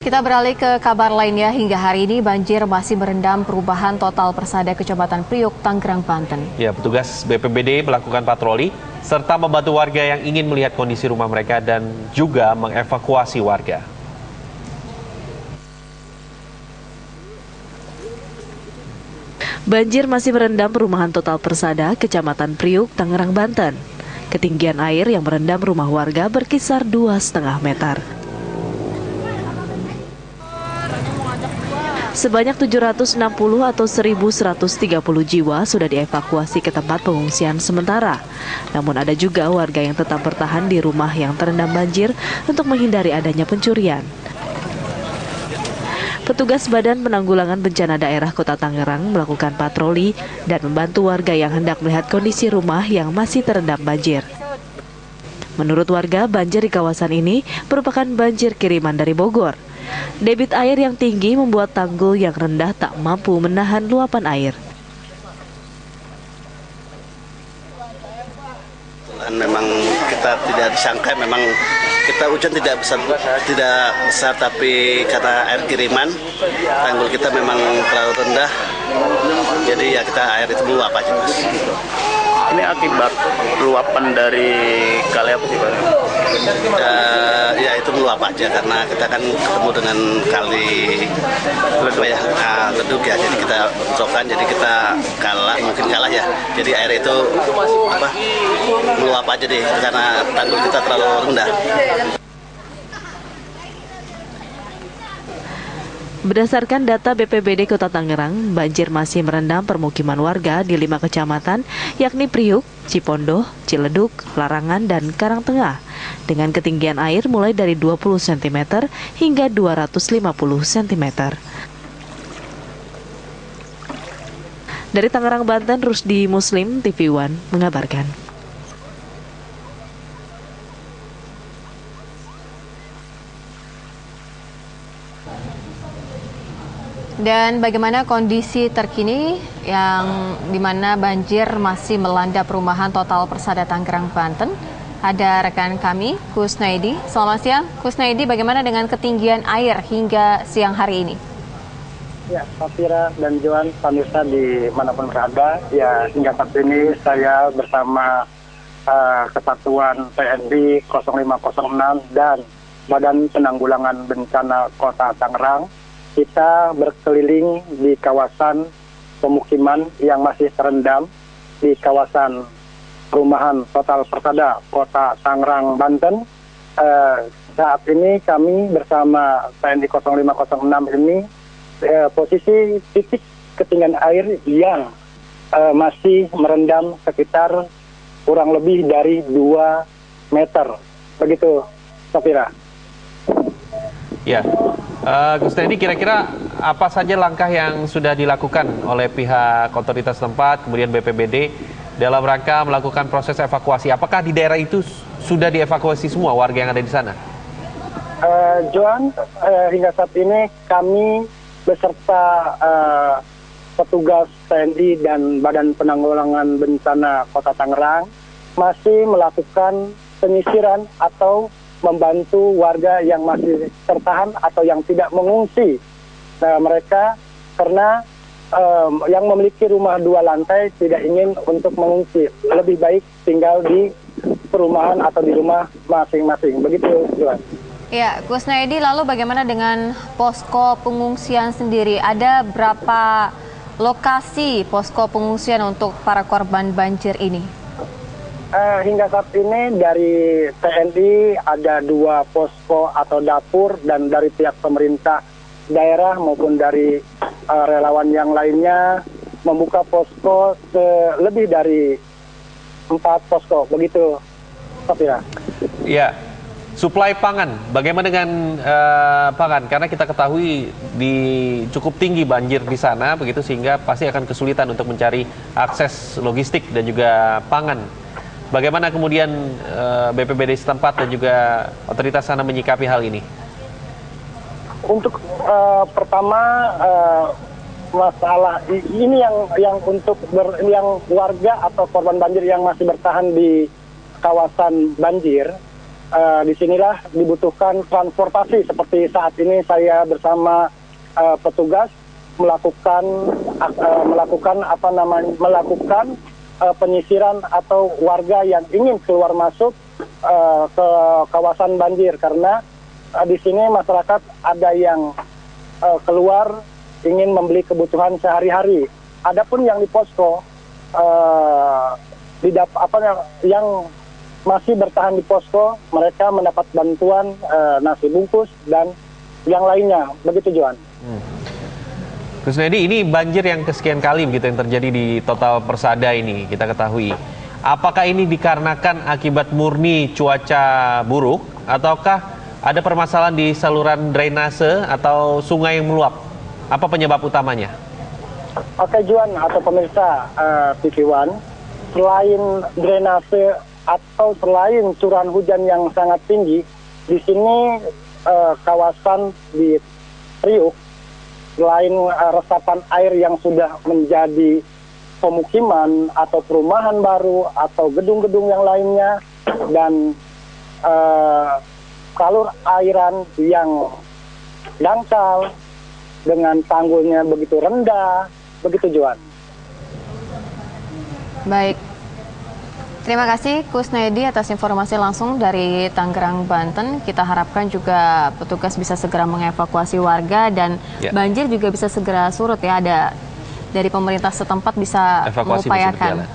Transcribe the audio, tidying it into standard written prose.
Kita beralih ke kabar lainnya. Hingga hari ini banjir masih merendam perumahan Total Persada Kecamatan Priuk, Tangerang, Banten. Ya, petugas BPBD melakukan patroli serta membantu warga yang ingin melihat kondisi rumah mereka dan juga mengevakuasi warga. Banjir masih merendam perumahan Total Persada Kecamatan Priuk, Tangerang, Banten. Ketinggian air yang merendam rumah warga berkisar 2,5 meter. Sebanyak 760 atau 1.130 jiwa sudah dievakuasi ke tempat pengungsian sementara. Namun ada juga warga yang tetap bertahan di rumah yang terendam banjir untuk menghindari adanya pencurian. Petugas Badan Penanggulangan Bencana Daerah Kota Tangerang melakukan patroli dan membantu warga yang hendak melihat kondisi rumah yang masih terendam banjir. Menurut warga, banjir di kawasan ini merupakan banjir kiriman dari Bogor. Debit air yang tinggi membuat tanggul yang rendah tak mampu menahan luapan air. Memang kita tidak disangka, memang kita hujan tidak besar, tapi karena air kiriman, tanggul kita memang terlalu rendah, jadi ya kita air itu meluap aja, Mas. Ini akibat luapan dari kali apa sih, Pak? Ya itu meluap aja karena kita kan ketemu dengan kali leduk ya, jadi kita bentrokan, jadi kita mungkin kalah ya, jadi air itu meluap aja deh karena tanggul kita terlalu rendah. Berdasarkan data BPBD Kota Tangerang, banjir masih merendam permukiman warga di 5 kecamatan, yakni Priuk, Cipondoh, Ciledug, Larangan, dan Karangtengah, dengan ketinggian air mulai dari 20 cm hingga 250 cm. Dari Tangerang, Banten, Rusdi Muslim, TV One, mengabarkan. Dan bagaimana kondisi terkini yang dimana banjir masih melanda perumahan Total Persada Tangerang, Banten? Ada rekan kami, Kusnaidi. Selamat siang, Kusnaidi. Bagaimana dengan ketinggian air hingga siang hari ini? Ya, Safira dan Joan, pemirsa di manapun berada, ya hingga saat ini saya bersama Kesatuan TNI 0506 dan Badan Penanggulangan Bencana Kota Tangerang. Kita berkeliling di kawasan pemukiman yang masih terendam di kawasan perumahan Total Persada Kota Tangerang, Banten. Saat ini kami bersama TNI 0506 ini posisi titik ketinggian air yang masih merendam sekitar kurang lebih dari 2 meter. Begitu, Safira. Ya, Gus Teddy, kira-kira apa saja langkah yang sudah dilakukan oleh pihak otoritas tempat, kemudian BPBD dalam rangka melakukan proses evakuasi? Apakah di daerah itu sudah dievakuasi semua warga yang ada di sana? Joan, hingga saat ini kami beserta petugas TNI dan Badan Penanggulangan Bencana Kota Tangerang masih melakukan penyisiran atau membantu warga yang masih tertahan atau yang tidak mengungsi. Mereka karena yang memiliki rumah 2 lantai tidak ingin untuk mengungsi, lebih baik tinggal di perumahan atau di rumah masing-masing. Begitu, Joan. Ya, Kusnaidi, lalu bagaimana dengan posko pengungsian sendiri? Ada berapa lokasi posko pengungsian untuk para korban banjir ini? Hingga saat ini dari TNI ada 2 posko atau dapur, dan dari pihak pemerintah daerah maupun dari relawan yang lainnya membuka posko lebih dari 4 posko. Begitu, Safira. Ya, suplai pangan. Bagaimana dengan pangan? Karena kita ketahui cukup tinggi banjir di sana, begitu sehingga pasti akan kesulitan untuk mencari akses logistik dan juga pangan. Bagaimana kemudian BPBD setempat dan juga otoritas sana menyikapi hal ini? Untuk pertama masalah ini yang untuk yang warga atau korban banjir yang masih bertahan di kawasan banjir, disinilah dibutuhkan transportasi seperti saat ini saya bersama petugas melakukan penyisiran atau warga yang ingin keluar masuk ke kawasan banjir karena di sini masyarakat ada yang keluar ingin membeli kebutuhan sehari-hari. Adapun yang di posko yang masih bertahan di posko, mereka mendapat bantuan nasi bungkus dan yang lainnya. Begitu, Johan. Gus Nedi, ini banjir yang kesekian kali begitu yang terjadi di Total Persada ini, kita ketahui. Apakah ini dikarenakan akibat murni cuaca buruk, ataukah ada permasalahan di saluran drainase atau sungai yang meluap? Apa penyebab utamanya? Oke, Juan atau pemirsa TV One, selain drainase atau selain curah hujan yang sangat tinggi, di sini kawasan di Priuk, selain resapan air yang sudah menjadi pemukiman atau perumahan baru atau gedung-gedung yang lainnya, dan salur airan yang dangkal dengan tanggulnya begitu rendah, begitu, Johan. Baik. Terima kasih Kusnedi atas informasi langsung dari Tangerang, Banten. Kita harapkan juga petugas bisa segera mengevakuasi warga dan banjir juga bisa segera surut ya. Ada dari pemerintah setempat bisa evakuasi mengupayakan.